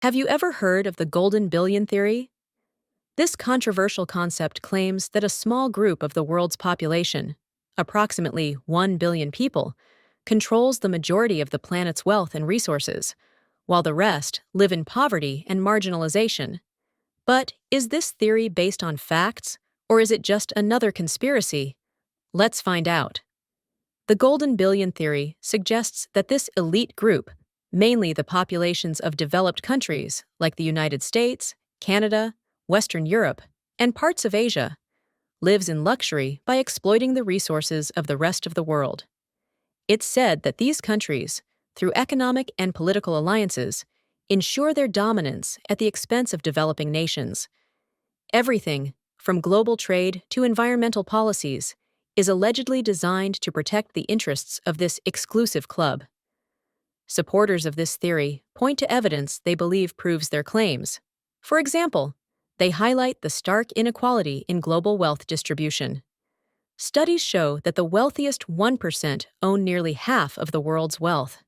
Have you ever heard of the Golden Billion Theory? This controversial concept claims that a small group of the world's population, approximately 1 billion people, controls the majority of the planet's wealth and resources, while the rest live in poverty and marginalization. But is this theory based on facts, or is it just another conspiracy? Let's find out. The Golden Billion Theory suggests that this elite group, mainly the populations of developed countries like the United States, Canada, Western Europe, and parts of Asia, lives in luxury by exploiting the resources of the rest of the world. It's said that these countries, through economic and political alliances, ensure their dominance at the expense of developing nations. Everything, from global trade to environmental policies, is allegedly designed to protect the interests of this exclusive club. Supporters of this theory point to evidence they believe proves their claims. For example, they highlight the stark inequality in global wealth distribution. Studies show that the wealthiest 1% own nearly half of the world's wealth.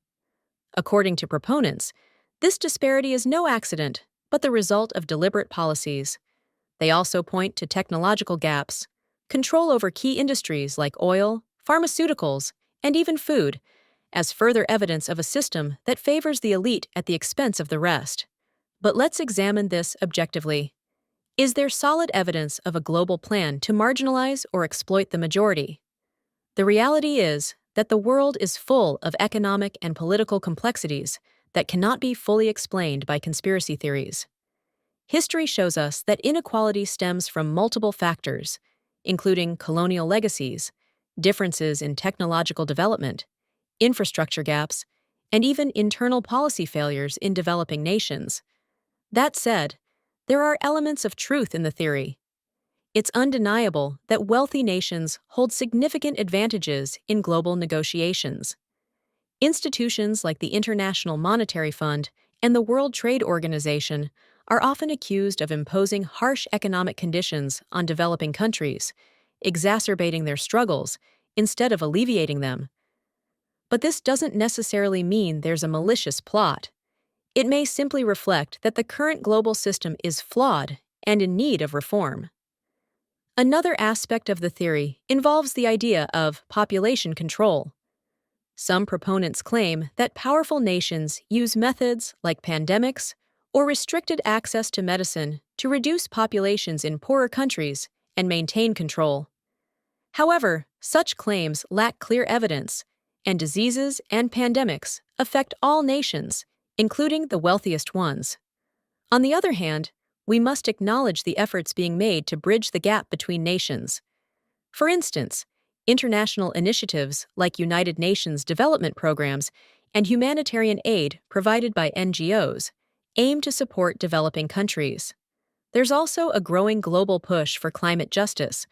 According to proponents, this disparity is no accident, but the result of deliberate policies. They also point to technological gaps, control over key industries like oil, pharmaceuticals, and even food, as further evidence of a system that favors the elite at the expense of the rest. But let's examine this objectively. Is there solid evidence of a global plan to marginalize or exploit the majority? The reality is that the world is full of economic and political complexities that cannot be fully explained by conspiracy theories. History shows us that inequality stems from multiple factors, including colonial legacies, differences in technological development, infrastructure gaps, and even internal policy failures in developing nations. That said, there are elements of truth in the theory. It's undeniable that wealthy nations hold significant advantages in global negotiations. Institutions like the International Monetary Fund and the World Trade Organization are often accused of imposing harsh economic conditions on developing countries, exacerbating their struggles instead of alleviating them. But this doesn't necessarily mean there's a malicious plot. It may simply reflect that the current global system is flawed and in need of reform. Another aspect of the theory involves the idea of population control. Some proponents claim that powerful nations use methods like pandemics or restricted access to medicine to reduce populations in poorer countries and maintain control. However, such claims lack clear evidence, and diseases and pandemics affect all nations, including the wealthiest ones. On the other hand, we must acknowledge the efforts being made to bridge the gap between nations. For instance, international initiatives like United Nations development programs and humanitarian aid provided by NGOs aim to support developing countries. There's also a growing global push for climate justice,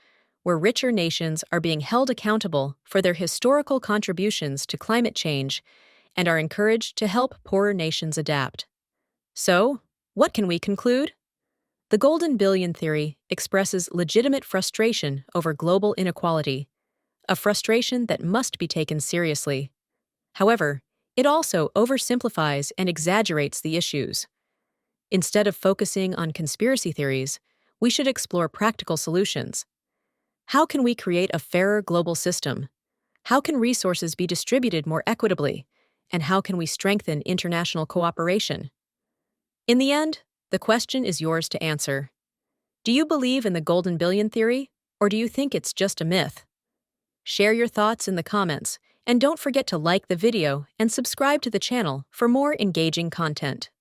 where richer nations are being held accountable for their historical contributions to climate change and are encouraged to help poorer nations adapt. So, what can we conclude? The Golden Billion Theory expresses legitimate frustration over global inequality, a frustration that must be taken seriously. However, it also oversimplifies and exaggerates the issues. Instead of focusing on conspiracy theories, we should explore practical solutions. How can we create a fairer global system? How can resources be distributed more equitably? And how can we strengthen international cooperation? In the end, the question is yours to answer. Do you believe in the Golden Billion Theory, or do you think it's just a myth? Share your thoughts in the comments, and don't forget to like the video and subscribe to the channel for more engaging content.